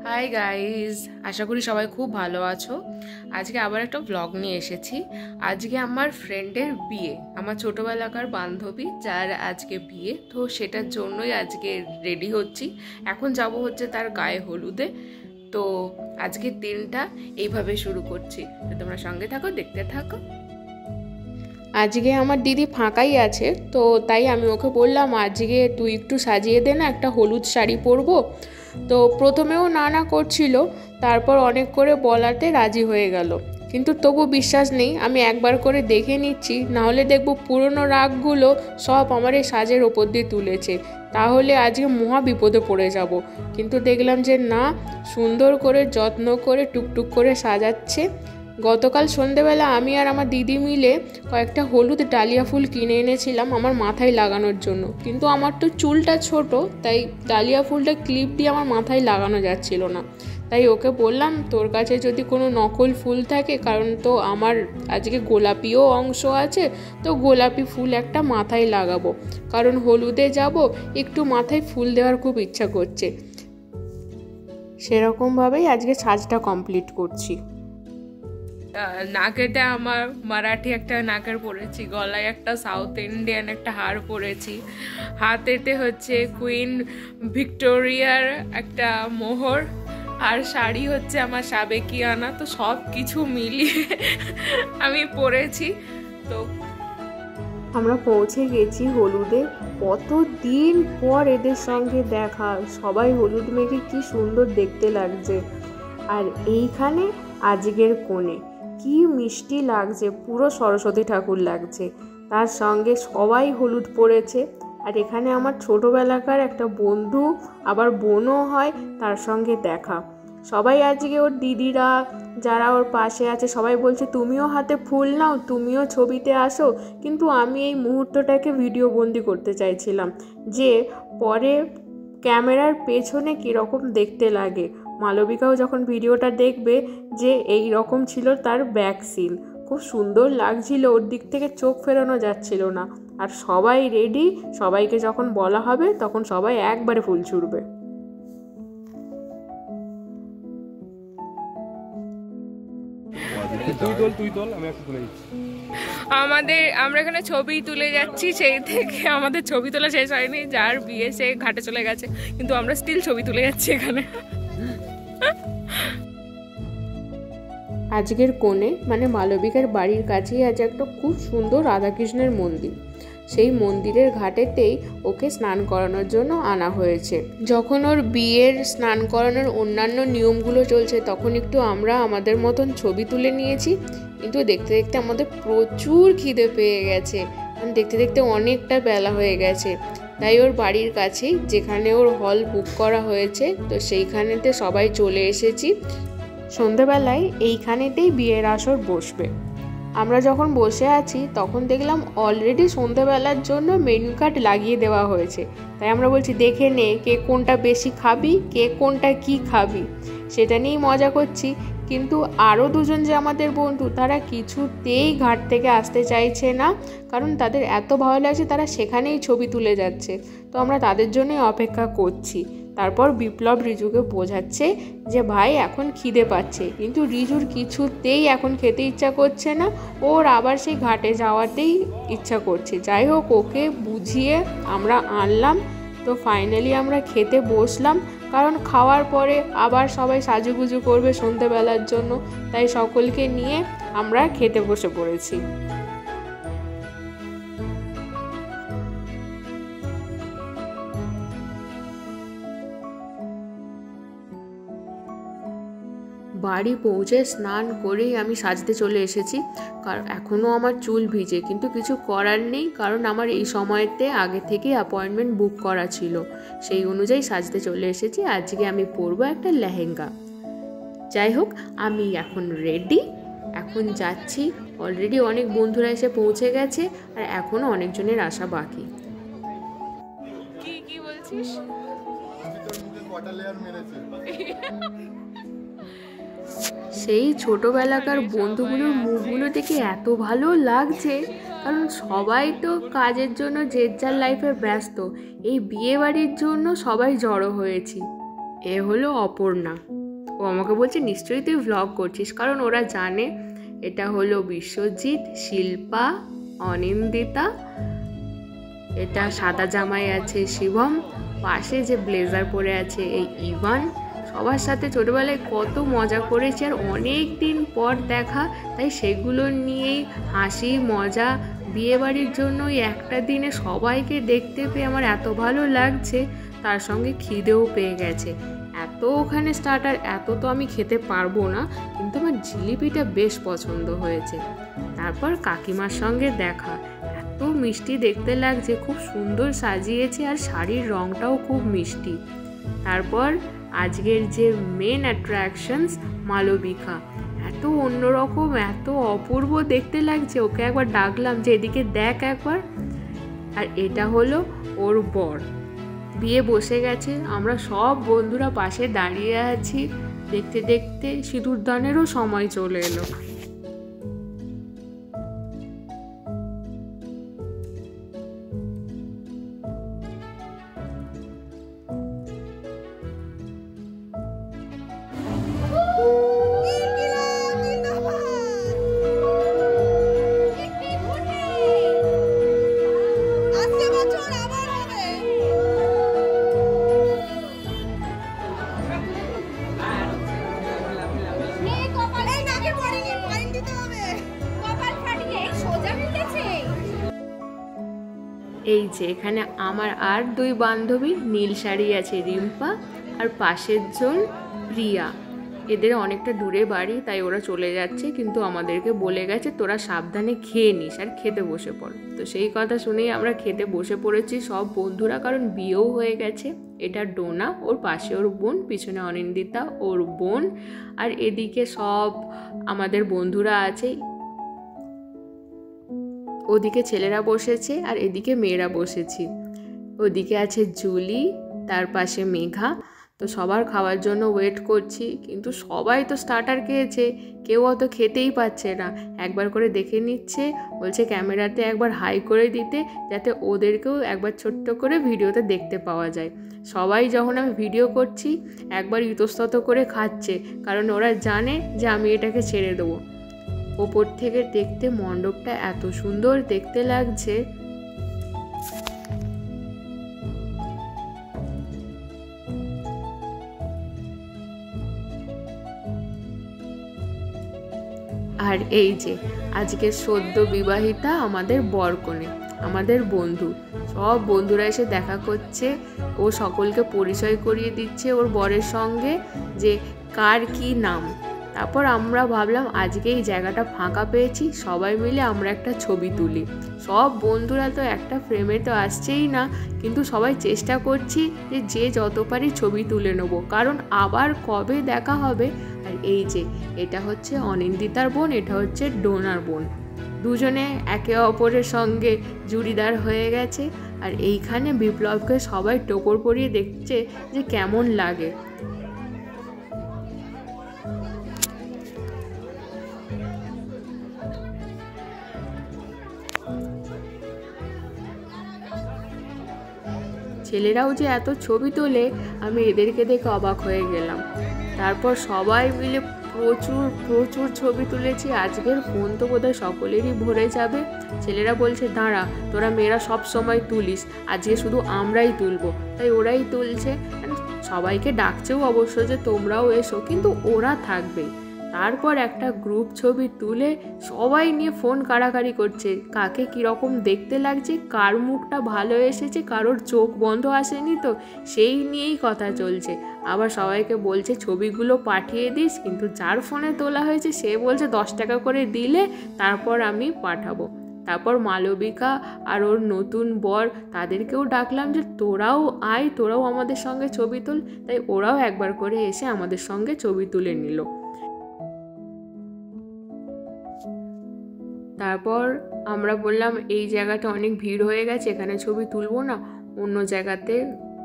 Hi guys, আশা করি সবাই খুব ভালো আছো। আজকে আবার একটা ব্লগ নিয়ে এসেছি। আজকে আমার ফ্রেন্ডের বিয়ে, আমার ছোটোবেলাকার বান্ধবী যার আজকে বিয়ে, তো সেটার জন্যই আজকে রেডি হচ্ছি। এখন যাব হচ্ছে তার গায়ে হলুদে। তো আজকের দিনটা এইভাবে শুরু করছি, তো তোমরা সঙ্গে থাকো, দেখতে থাকো। আজকে আমার দিদি ফাঁকাই আছে, তো তাই আমি ওকে বললাম আজকে তুই একটু সাজিয়ে দে না, একটা হলুদ শাড়ি পরবো। তো প্রথমেও না না করছিল, তারপর অনেক করে বলাতে রাজি হয়ে গেল। কিন্তু তবু বিশ্বাস নেই, আমি একবার করে দেখে নিচ্ছি, নাহলে দেখবো পুরনো রাগগুলো সব আমার এই সাজের ওপর দিয়ে তুলেছে, তাহলে আজকে মহা বিপদে পড়ে যাব। কিন্তু দেখলাম যে না, সুন্দর করে যত্ন করে টুকটুক করে সাজাচ্ছে। গতকাল সন্ধেবেলা আমি আর আমার দিদি মিলে কয়েকটা হলুদ ডালিয়া ফুল কিনে এনেছিলাম আমার মাথায় লাগানোর জন্য, কিন্তু আমার তো চুলটা ছোট, তাই ডালিয়া ফুলটা ক্লিপ দিয়ে আমার মাথায় লাগানো যাচ্ছিল না। তাই ওকে বললাম তোর কাছে যদি কোনো নকল ফুল থাকে, কারণ তো আমার আজকে গোলাপিও অংশ আছে, তো গোলাপি ফুল একটা মাথায় লাগাবো, কারণ হলুদে যাব, একটু মাথায় ফুল দেওয়ার খুব ইচ্ছা করছে। সেরকমভাবেই আজকে সাজটা কমপ্লিট করছি। নাকেতে আমার মারাঠি একটা নাকের পরেছি, গলায় একটা সাউথ ইন্ডিয়ান একটা হার পরেছি, হাতেতে হচ্ছে কুইন ভিক্টোরিয়ার একটা মোহর, আর শাড়ি হচ্ছে আমার সাবেকিয়ানা। তো সব কিছু মিলিয়ে আমি পরেছি। তো আমরা পৌঁছে গেছি হলুদে। কতদিন পর এদের সঙ্গে দেখা, সবাই হলুদ মেখে কি সুন্দর দেখতে লাগছে। আর এইখানে আজকের কোণে কি মিষ্টি লাগছে, পুরো সরস্বতী ঠাকুর লাগছে, তার সঙ্গে সবাই হলুদ পরেছে। আর এখানে আমার ছোটোবেলাকার একটা বন্ধু, আবার বোনও হয়, তার সঙ্গে দেখা। সবাই আজকে ওর দিদিরা যারা ওর পাশে আছে সবাই বলছে তুমিও হাতে ফুল নাও, তুমিও ছবিতে আসো। কিন্তু আমি এই মুহূর্তটাকে ভিডিও বন্দি করতে চাইছিলাম, যে পরে ক্যামেরার পেছনে কীরকম দেখতে লাগে। মালবিকাও যখন ভিডিওটা দেখবে যে এই রকম ছিল তার ব্যাক সিন, খুব সুন্দর লাগছিল, ওর দিক থেকে চোখ ফেরানো যাচ্ছিল না। আর সবাই রেডি, সবাইকে যখন বলা হবে তখন সবাই একবারে ফুল ছুড়বে। আমরা এখানে ছবি তুলে যাচ্ছি, সেই থেকে আমাদের ছবি তোলা শেষ হয়নি, যার বিয়ে সে ঘাটে চলে গেছে, কিন্তু আমরা স্টিল ছবি তুলে যাচ্ছি এখানে। আজকের কোণে মানে মালবিকার বাড়ির কাছেই আছে একটা খুব সুন্দর রাধাকৃষ্ণের মন্দির। সেই মন্দিরের ঘাটেতেই ওকে স্নান করানোর জন্য আনা হয়েছে। যখন ওর বিয়ের স্নান করানোর অন্যান্য নিয়মগুলো চলছে, তখন একটু আমরা আমাদের মতন ছবি তুলে নিয়েছি। কিন্তু দেখতে দেখতে আমাদের প্রচুর খিদে পেয়ে গেছে, দেখতে দেখতে অনেকটা বেলা হয়ে গেছে। তাই ওর বাড়ির কাছেই যেখানে ওর হল বুক করা হয়েছে, তো সেইখানেতে সবাই চলে এসেছি। সন্ধেবেলায় এইখানেতেই বিয়ের আসর বসবে। আমরা যখন বসে আছি তখন দেখলাম অলরেডি সন্ধেবেলার জন্য মেনু কার্ড লাগিয়ে দেওয়া হয়েছে। তাই আমরা বলছি দেখে নে কে কোনটা বেশি খাবি, কে কোনটা কি খাবি, সেটা নিয়েই মজা করছি। কিন্তু আরও দুজন যে আমাদের বন্ধু, তারা কিছুতেই ঘাট থেকে আসতে চাইছে না, কারণ তাদের এত ভালো লাগছে, তারা সেখানেই ছবি তুলে যাচ্ছে। তো আমরা তাদের জন্যই অপেক্ষা করছি। তারপর বিপ্লব রিজুকে বোঝাচ্ছে যে ভাই এখন খিদে পাচ্ছে, কিন্তু রিজুর কিছুতেই এখন খেতে ইচ্ছা করছে না, ওর আবার সেই ঘাটে যাওয়াতেই ইচ্ছা করছে। যাই হোক, ওকে বুঝিয়ে আমরা আনলাম। তো ফাইনালি আমরা খেতে বসলাম, কারণ খাওয়ার পরে আবার সবাই সাজুগুজু করবে সন্ধেবেলার জন্য, তাই সকলকে নিয়ে আমরা খেতে বসে পড়েছি। বাড়ি পৌঁছে স্নান করেই আমি সাজতে চলে এসেছি, কারণ এখনও আমার চুল ভিজে, কিন্তু কিছু করার নেই, কারণ আমার এই সময়তে আগে থেকে অ্যাপয়েন্টমেন্ট বুক করা ছিল। সেই অনুযায়ী সাজতে চলে এসেছি। আজকে আমি পরবো একটা লেহেঙ্গা। যাই হোক, আমি এখন রেডি, এখন যাচ্ছি। অলরেডি অনেক বন্ধুরা এসে পৌঁছে গেছে, আর এখনও অনেকজনের আসা বাকি। কি বলছিস? সেই ছোটোবেলাকার বন্ধুগুলোর মুখগুলো দেখে এত ভালো লাগছে, কারণ সবাই তো কাজের জন্য যে যার লাইফে ব্যস্ত, এই বিয়ে বাড়ির জন্য সবাই জড়ো হয়েছি। এ হলো অপর্ণা। ও আমাকে বলছে নিশ্চয়ই তুই ভ্লগ করছিস, কারণ ওরা জানে এটা হলো বিশ্বজিৎ, শিল্পা, অনিন্দিতা, এটা সাদা জামাই আছে শিবম, পাশে যে ব্লেজার পরে আছে এই ইভান। সবার সাথে ছোটবেলায় কত মজা করেছি, আর অনেক দিন পর দেখা, তাই সেগুলো নিয়েই হাসি মজা। বিয়েবাড়ির জন্য একটা দিনে সবাইকে দেখতে পেয়ে আমার এত ভালো লাগছে, তার সঙ্গে খিদেও পেয়ে গেছে। এত ওখানে স্টার্টার, এত তো আমি খেতে পারবো না, কিন্তু আমার জিলিপিটা বেশ পছন্দ হয়েছে। তারপর কাকিমার সঙ্গে দেখা, এত মিষ্টি দেখতে লাগছে, খুব সুন্দর সাজিয়েছে, আর শাড়ির রংটাও খুব মিষ্টি। তারপর আজকের যে মেন অ্যাট্রাকশনস মালবিকা, এত অন্যরকম, এত অপূর্ব দেখতে লাগছে। ওকে একবার ডাকলাম যে এদিকে দেখ একবার। আর এটা হলো ওর বর। বিয়ে বসে গেছে, আমরা সব বন্ধুরা পাশে দাঁড়িয়ে আছি, দেখতে দেখতে সিঁদুরদানেরও সময় চলে এলো। এই যে এখানে আমার আর দুই বান্ধবী, নীল শাড়ি আছে রিম্পা, আর পাশের জন প্রিয়া। এদের অনেকটা দূরে বাড়ি, তাই ওরা চলে যাচ্ছে, কিন্তু আমাদেরকে বলে গেছে তোরা সাবধানে খেয়ে নিস আর খেতে বসে পড়। তো সেই কথা শুনেই আমরা খেতে বসে পড়েছি সব বন্ধুরা, কারণ বিয়েও হয়ে গেছে। এটা ডোনা, ওর পাশে ওর বোন, পিছনে অনিন্দিতা ওর বোন, আর এদিকে সব আমাদের বন্ধুরা আছে। ওদিকে ছেলেরা বসেছে আর এদিকে মেয়েরা বসেছি। ওদিকে আছে জুলি, তার পাশে মেঘা। তো সবার খাওয়ার জন্য ওয়েট করছি, কিন্তু সবাই তো স্টার্টার খেয়েছে, কেউ অত খেতেই পাচ্ছে না। একবার করে দেখে নিচ্ছে, বলছে ক্যামেরাতে একবার হাই করে দিতে, যাতে ওদেরকেও একবার ছোট্ট করে ভিডিওতে দেখতে পাওয়া যায়। সবাই যখন আমি ভিডিও করছি একবার ইতস্তত করে খাচ্ছে, কারণ ওরা জানে যে আমি এটাকে ছেড়ে দেবো। ওপর থেকে দেখতে মণ্ডপটা এত সুন্দর দেখতে লাগছে। আর এই যে আজকে সদ্য বিবাহিতা আমাদের বরকনে, আমাদের বন্ধু, সব বন্ধুরা এসে দেখা করছে। ও সকলকে পরিচয় করিয়ে দিচ্ছে ওর বরের সঙ্গে যে কার কি নাম। তারপর আমরা ভাবলাম আজকে এই জায়গাটা ফাঁকা পেয়েছি, সবাই মিলে আমরা একটা ছবি তুলি। সব বন্ধুরা তো একটা ফ্রেমে তো আসছেই না, কিন্তু সবাই চেষ্টা করছি যে যত পারি ছবি তুলে নেব, কারণ আবার কবে দেখা হবে। আর এই যে এটা হচ্ছে অনিন্দিতার বোন, এটা হচ্ছে ডোনার বোন। দুজনে একে অপরের সঙ্গে জুড়িদার হয়ে গেছে। আর এইখানে বিপ্লবকে সবাই টোপর পরিয়ে দেখছে যে কেমন লাগে। ছেলেরাও যে এত ছবি তোলে, আমি এদেরকে দেখে অবাক হয়ে গেলাম। তারপর সবাই মিলে প্রচুর প্রচুর ছবি তুলেছি। আজকের ফোন তো বোধহয় সকলেরই ভরে যাবে। ছেলেরা বলছে দাঁড়া, তোরা মেয়েরা সব সময় তুলিস, আজকে শুধু আমরাই তুলবো, তাই ওরাই তুলছে। সবাইকে ডাকছেও অবশ্য যে তোমরাও এসো, কিন্তু ওরা থাকবে। তারপর একটা গ্রুপ ছবি তুলে সবাই নিয়ে ফোন কাড়াকাড়ি করছে, কাকে কীরকম দেখতে লাগছে, কার মুখটা ভালো এসেছে, কারোর চোখ বন্ধ আসেনি তো, সেই নিয়েই কথা চলছে। আবার সবাইকে বলছে ছবিগুলো পাঠিয়ে দিস, কিন্তু যার ফোনে তোলা হয়েছে সে বলছে 10 টাকা করে দিলে তারপর আমি পাঠাবো। তারপর মালবিকা আর ওর নতুন বর, তাদেরকেও ডাকলাম যে তোরাও আয়, তোরাও আমাদের সঙ্গে ছবি তুল। তাই ওরাও একবার করে এসে আমাদের সঙ্গে ছবি তুলে নিল। তারপর আমরা বললাম এই জায়গাটা অনেক ভিড় হয়ে গেছে, এখানে ছবি তুলবো না, অন্য জায়গাতে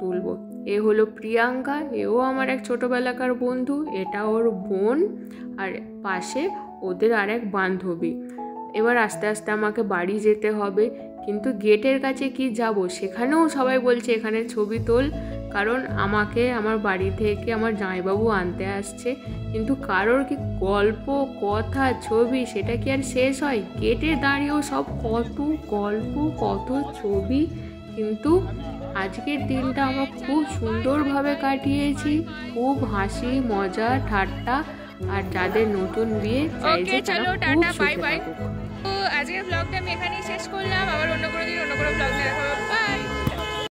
তুলবো। এ হলো প্রিয়াঙ্কা, এও আমার এক ছোটোবেলাকার বন্ধু, এটা ওর বোন, আর পাশে ওদের আর এক বান্ধবী। এবার আস্তে আস্তে আমাকে বাড়ি যেতে হবে, কিন্তু গেটের কাছে কি যাব, সেখানেও সবাই বলছে এখানে ছবি তোল। কারণ আমাকে আমার বাড়ি থেকে আমার জামাইবাবু আনতে আসছে, কিন্তু কারোর কি গল্প কথা ছবি সেটা কি আর শেষ হয়? গেটে দাঁড়িয়েও সব কত গল্প কত ছবি। কিন্তু আজকের দিনটা আমরা খুব সুন্দরভাবে কাটিয়েছি, খুব হাসি মজা ঠাট্টা। আর যাদের নতুন বিয়ে চাইছে চলো তারা খুব টাটা বাই সুখে বাই। থাকুক। তো আজকের ব্লগটা আমি এখানেই শেষ করলাম, আবার অন্য কোনো দিন অন্য কোনো ব্লগ দেখা হবে। বাই।